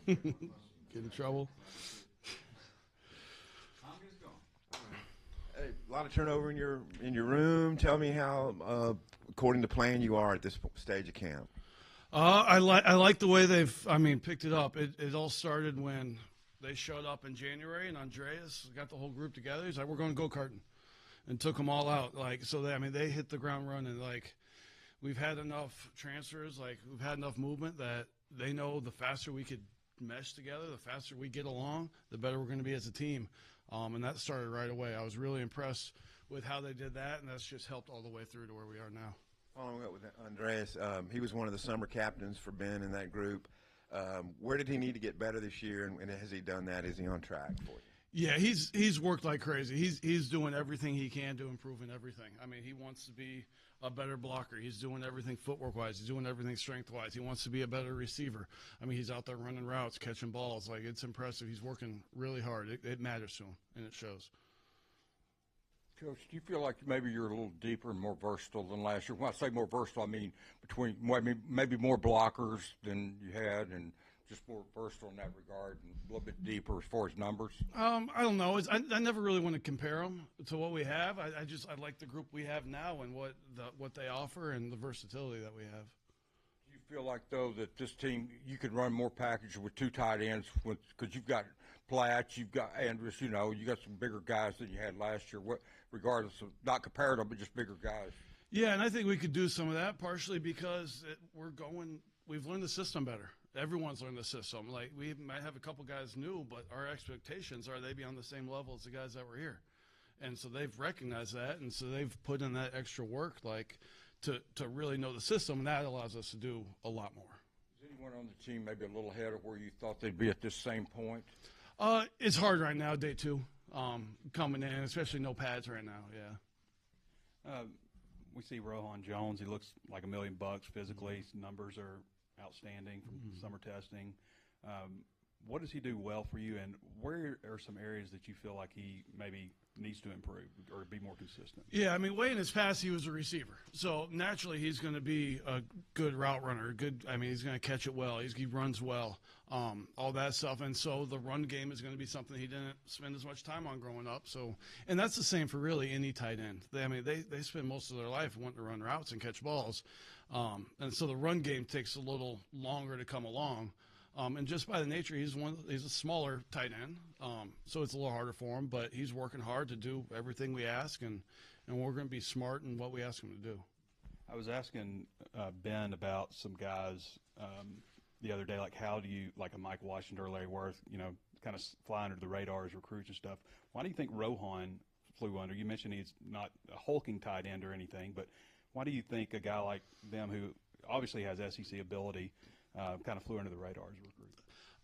Get in trouble. Hey, a lot of turnover in your room. Tell me how, according to plan, you are at this stage of camp. I like the way they've picked it up. It all started when they showed up in January, and Andreas got the whole group together. He's like, "We're going go-karting," and took them all out. They hit the ground running. Like, we've had enough transfers. Like, we've had enough movement that they know the faster we could mesh together, the faster we get along, the better we're going to be as a team. And that started right away. I was really impressed with how they did that, and that's just helped all the way through to where we are now. Following up with Andreas, he was one of the summer captains for Ben in that group. Where did he need to get better this year, and has he done that? Is he on track for you? Yeah, he's worked like crazy. He's doing everything he can to improve in everything. I mean, he wants to be a better blocker. He's doing everything footwork-wise. He's doing everything strength-wise. He wants to be a better receiver. I mean, he's out there running routes, catching balls. Like, it's impressive. He's working really hard. It matters to him, and it shows. Coach, do you feel like maybe you're a little deeper and more versatile than last year? When I say more versatile, I mean between maybe more blockers than you had and just more versatile in that regard and a little bit deeper as far as numbers? I don't know. I never really want to compare them to what we have. I like the group we have now and what they offer and the versatility that we have. Do you feel like, though, that this team, you could run more package with two tight ends because you've got Platt, you've got Andrews, you got some bigger guys than you had last year, regardless of not comparative, but just bigger guys? Yeah, and I think we could do some of that partially because we've learned the system better. Everyone's learned the system. Like, we might have a couple guys new, but our expectations are they be on the same level as the guys that were here. And so they've recognized that, and so they've put in that extra work, like, to really know the system, and that allows us to do a lot more. Is anyone on the team maybe a little ahead of where you thought they'd be at this same point? It's hard right now, day two, coming in, especially no pads right now, yeah. We see Rohan Jones. He looks like $1 million physically. His numbers are outstanding from summer testing. What does he do well for you, and where are some areas that you feel like he maybe needs to improve or be more consistent? Yeah, I mean, way in his past, he was a receiver. So naturally, he's going to be a good route runner. He's going to catch it well. He runs well, all that stuff. And so the run game is going to be something he didn't spend as much time on growing up. So, and that's the same for really any tight end. They spend most of their life wanting to run routes and catch balls. And so the run game takes a little longer to come along. And just by the nature, he's a smaller tight end, so it's a little harder for him. But he's working hard to do everything we ask, and we're going to be smart in what we ask him to do. I was asking Ben about some guys the other day, like how do you, like a Mike Washington or Larry Worth, kind of fly under the radar as recruits and stuff. Why do you think Rohan flew under? You mentioned he's not a hulking tight end or anything, but why do you think a guy like them who obviously has SEC ability kind of flew under the radar as a recruit?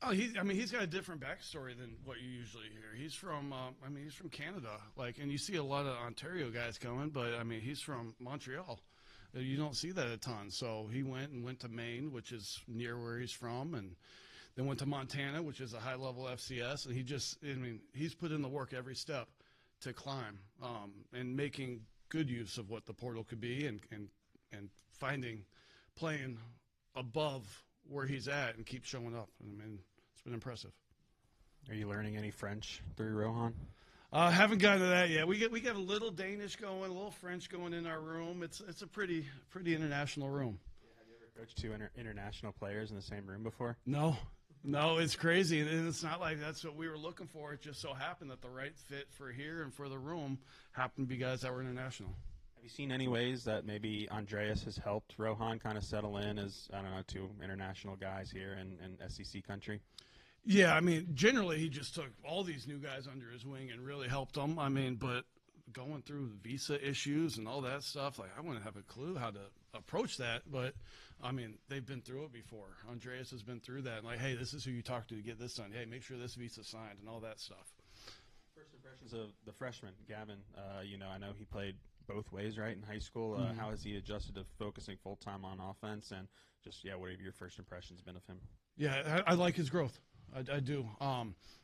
Oh, he's got a different backstory than what you usually hear. He's from, he's from Canada, and you see a lot of Ontario guys coming, but he's from Montreal. You don't see that a ton. So he went to Maine, which is near where he's from, and then went to Montana, which is a high-level FCS, and he's put in the work every step to climb, and making good use of what the portal could be, and playing above where he's at and keep showing up. It's been impressive. Are you learning any French through Rohan? Haven't gotten to that yet. We get a little Danish going, a little French going in our room. It's a pretty international room. Have you ever coached two international players in the same room before? No, it's crazy, and it's not like that's what we were looking for. It just so happened that the right fit for here and for the room happened to be guys that were international. Have you seen any ways that maybe Andreas has helped Rohan kind of settle in as, two international guys here in SEC country? Yeah, generally he just took all these new guys under his wing and really helped them. But going through visa issues and all that stuff, I wouldn't have a clue how to approach that. But, they've been through it before. Andreas has been through that. Hey, this is who you talk to get this done. Hey, make sure this visa's signed and all that stuff. First impressions of the freshman, Gavin. I know he played both ways, right, in high school. How has he adjusted to focusing full-time on offense? And just, what have your first impressions been of him? Yeah, I like his growth. I do.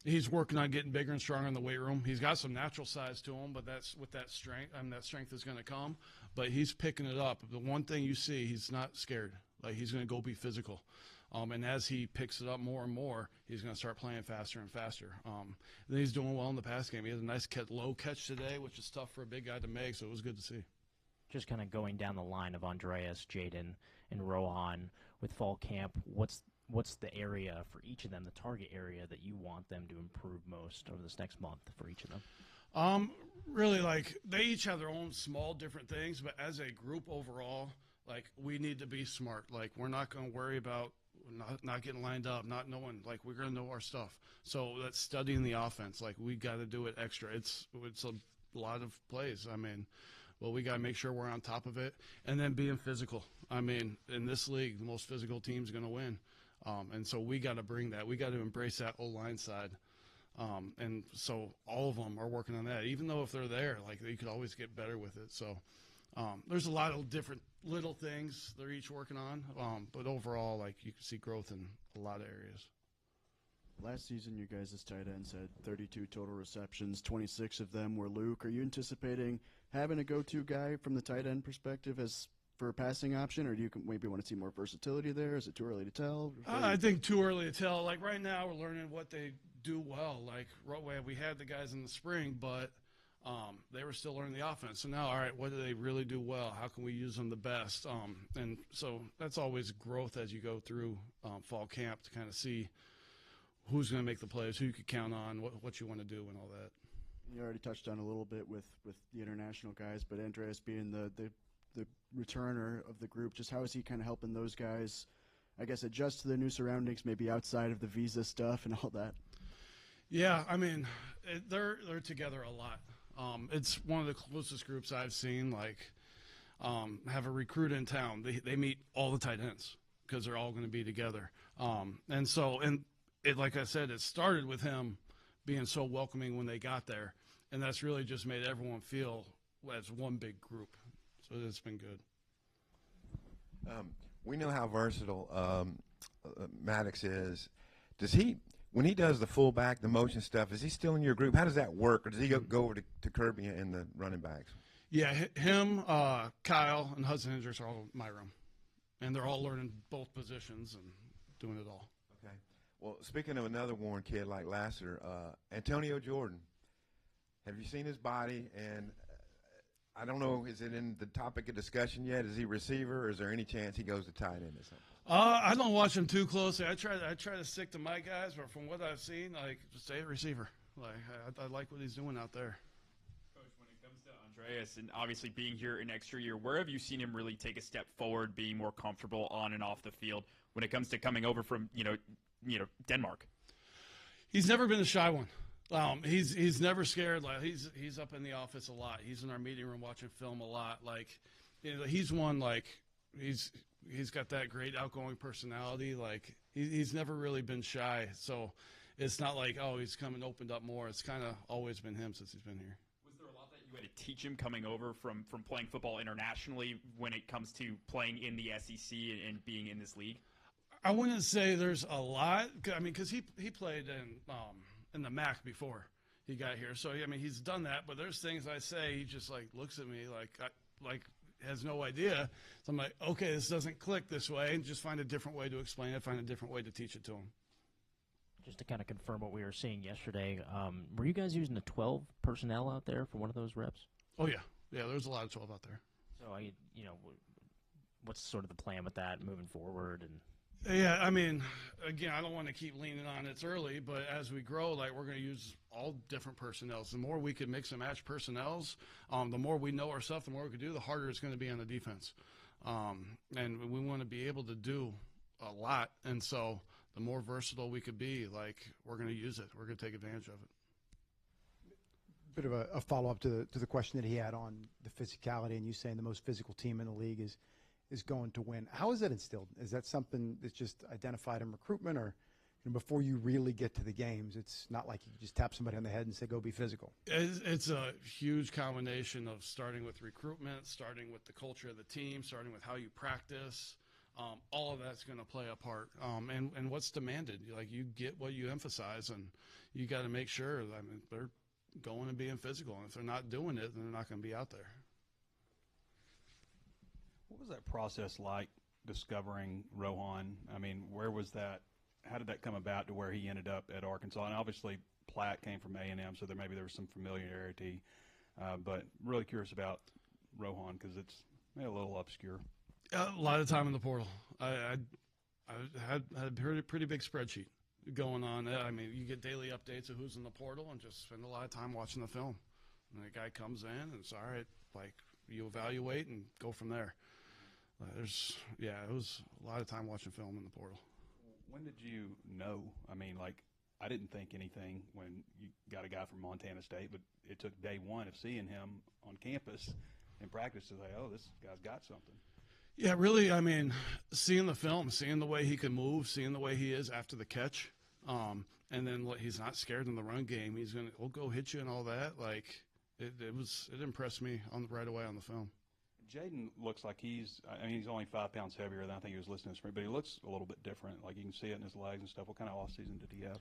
He's working on getting bigger and stronger in the weight room. He's got some natural size to him, but that's with that strength. That strength is going to come. But he's picking it up. The one thing you see, he's not scared. He's going to go be physical. And as he picks it up more and more, he's going to start playing faster and faster. And he's doing well in the pass game. He had a nice low catch today, which is tough for a big guy to make, so it was good to see. Just kind of going down the line of Andreas, Jaden, and Rohan with fall camp, what's the area for each of them, the target area that you want them to improve most over this next month for each of them? Really, like, they each have their own small different things, but as a group overall, like, we need to be smart. Like, we're not going to worry about not getting lined up, not knowing. Like, we're going to know our stuff. So that's studying the offense. Like, we got to do it extra. It's a lot of plays. I mean, well, we got to make sure we're on top of it, and then being physical. I mean, in this league, the most physical team's going to win. And so we got to bring that. We got to embrace that O-line side. And so all of them are working on that. Even though if they're there, like, they could always get better with it. So there's a lot of different little things they're each working on. But overall, like, you can see growth in a lot of areas. Last season, you guys as tight ends had 32 total receptions. 26 of them were Luke. Are you anticipating having a go-to guy from the tight end perspective as for a passing option, or do you maybe want to see more versatility there? Is it too early to tell? I think too early to tell. Like, right now, we're learning what they do well. Like, we had the guys in the spring, but they were still learning the offense. So now, all right, what do they really do well? How can we use them the best? And so that's always growth as you go through fall camp to kind of see who's going to make the plays, who you could count on, what you want to do and all that. You already touched on a little bit with the international guys, but Andreas being the returner of the group, just how is he kind of helping those guys, I guess, adjust to their new surroundings, maybe outside of the visa stuff and all that? Yeah, I mean, they're together a lot. It's one of the closest groups I've seen. Like, have a recruit in town. They meet all the tight ends because they're all going to be together. And it, like I said, it started with him being so welcoming when they got there, and that's really just made everyone feel as one big group. So it's been good. We know how versatile Maddox is. Does he, when he does the fullback, the motion stuff, is he still in your group? How does that work, or does he go over to Kirby and the running backs? Yeah, him, Kyle, and Hudson Hendricks are all in my room, and they're all learning both positions and doing it all. Okay. Well, speaking of another Warren kid like Lasser, Antonio Jordan, have you seen his body? And I don't know, is it in the topic of discussion yet? Is he receiver, or is there any chance he goes to tight end or something? I don't watch him too closely. I try to stick to my guys, but from what I've seen, like, just stay a receiver. Like, I like what he's doing out there. Coach, when it comes to Andreas, and obviously being here an extra year, where have you seen him really take a step forward, being more comfortable on and off the field when it comes to coming over from Denmark? He's never been a shy one. He's never scared. Like, he's up in the office a lot. He's in our meeting room watching film a lot. Like, he's one, like, he's got that great outgoing personality. Like, he's never really been shy. So it's not like, oh, he's come and opened up more. It's kind of always been him since he's been here. Was there a lot that you had to teach him coming over from playing football internationally when it comes to playing in the SEC and being in this league? I wouldn't say there's a lot. I mean, because he played in the MAC before he got here. So, I mean, he's done that. But there's things I say, he just, like, looks at me like has no idea. So I'm like, okay, this doesn't click this way, and just find a different way to explain it, find a different way to teach it to him. Just to kind of confirm what we were seeing yesterday, were you guys using the 12 personnel out there for one of those reps? Oh, yeah. Yeah, there's a lot of 12 out there. So, what's sort of the plan with that moving forward? And yeah, I mean, again, I don't want to keep leaning on it's early, but as we grow, like, we're going to use all different personnels. The more we can mix and match personnels, the more we know our stuff, the more we can do, the harder it's going to be on the defense. And we want to be able to do a lot. And so the more versatile we could be, like, we're going to use it. We're going to take advantage of it. Bit of a follow-up to the question that he had on the physicality, and you saying the most physical team in the league is going to win. How is that instilled? Is that something that's just identified in recruitment, or before you really get to the games, it's not like you just tap somebody on the head and say, go be physical? It's a huge combination of starting with recruitment, starting with the culture of the team, starting with how you practice. All of that's going to play a part. And what's demanded. Like, you get what you emphasize, and you got to make sure, I mean, they're going and being physical. And if they're not doing it, then they're not going to be out there. What was that process like discovering Rohan? I mean, where was that? How did that come about to where he ended up at Arkansas? And obviously, Platt came from A&M, so there was some familiarity. But really curious about Rohan because it's a little obscure. A lot of time in the portal. I had a pretty big spreadsheet going on. I mean, you get daily updates of who's in the portal and just spend a lot of time watching the film. And the guy comes in and it's all right, like you evaluate and go from there. It was a lot of time watching film in the portal. When did you know? I mean, like, I didn't think anything when you got a guy from Montana State, but it took day one of seeing him on campus in practice to say, oh, this guy's got something. Yeah, really, I mean, seeing the film, seeing the way he can move, seeing the way he is after the catch, and then he's not scared in the run game. He'll go hit you and all that. Like, it impressed me right away on the film. Jaden looks like he's only 5 pounds heavier than I think he was listed in spring, but he looks a little bit different. Like you can see it in his legs and stuff. What kind of off season did he have?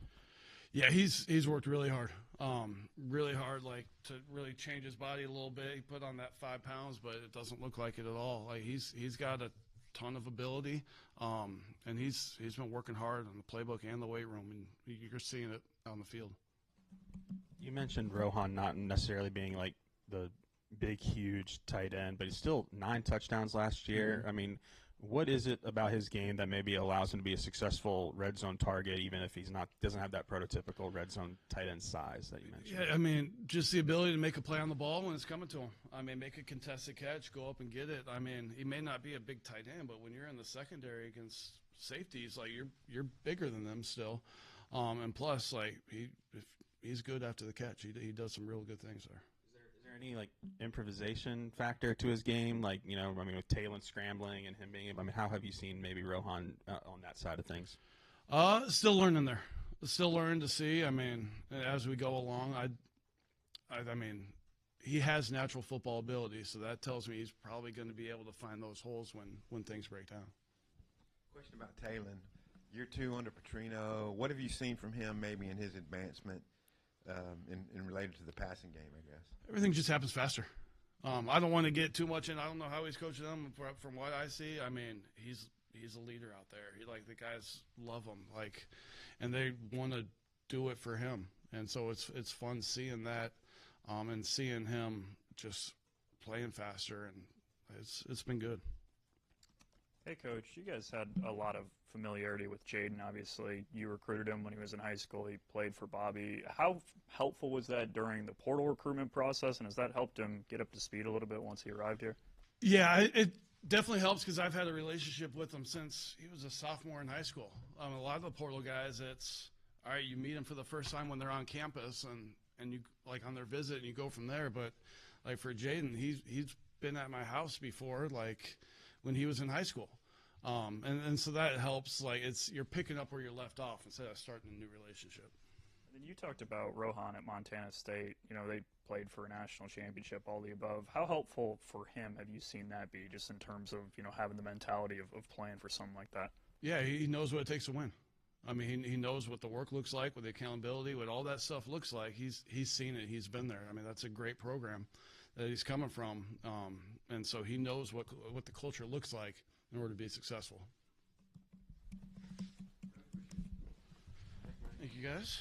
Yeah, he's worked really hard, like to really change his body a little bit. He put on that 5 pounds, but it doesn't look like it at all. Like he's got a ton of ability, and he's been working hard on the playbook and the weight room, and you're seeing it on the field. You mentioned Rohan not necessarily being like the big, huge tight end, but he's still 9 touchdowns last year. I mean, what is it about his game that maybe allows him to be a successful red zone target, even if doesn't have that prototypical red zone tight end size that you mentioned? Yeah, I mean, just the ability to make a play on the ball when it's coming to him. I mean, make a contested catch, go up and get it. I mean, he may not be a big tight end, but when you're in the secondary against safeties, like you're bigger than them still. And plus, like if he's good after the catch. He does some real good things there. Is there any like improvisation factor to his game? Like, you know, I mean, with Talon scrambling and him being, I mean, how have you seen maybe Rohan on that side of things? Still learning there. Still learning to see. I mean, as we go along, I mean, he has natural football ability, so that tells me he's probably going to be able to find those holes when things break down. Question about Talon. Year 2 under Petrino. What have you seen from him maybe in his advancement in related to the passing game, I guess? Everything just happens faster. I don't want to get too much in. I don't know how he's coaching them. From what I see, I mean, he's a leader out there. The guys love him, and they want to do it for him. And so it's fun seeing that, and seeing him just playing faster, and it's been good. Hey, Coach, you guys had a lot of familiarity with Jaden, obviously. You recruited him when he was in high school. He played for Bobby. How helpful was that during the portal recruitment process, and has that helped him get up to speed a little bit once he arrived here? Yeah, it definitely helps because I've had a relationship with him since he was a sophomore in high school. A lot of the portal guys, it's, all right, you meet them for the first time when they're on campus and you, like, on their visit, and you go from there. But, like, for Jaden, he's been at my house before, like, when he was in high school. And so that helps. Like, you're picking up where you left off instead of starting a new relationship. And then you talked about Rohan at Montana State. You know, they played for a national championship, all the above. How helpful for him have you seen that be, just in terms of, you know, having the mentality of playing for something like that? Yeah, he knows what it takes to win. I mean, he knows what the work looks like, what the accountability, what all that stuff looks like. He's seen it. He's been there. I mean, that's a great program that he's coming from. And so he knows what the culture looks like in order to be successful. Thank you, guys.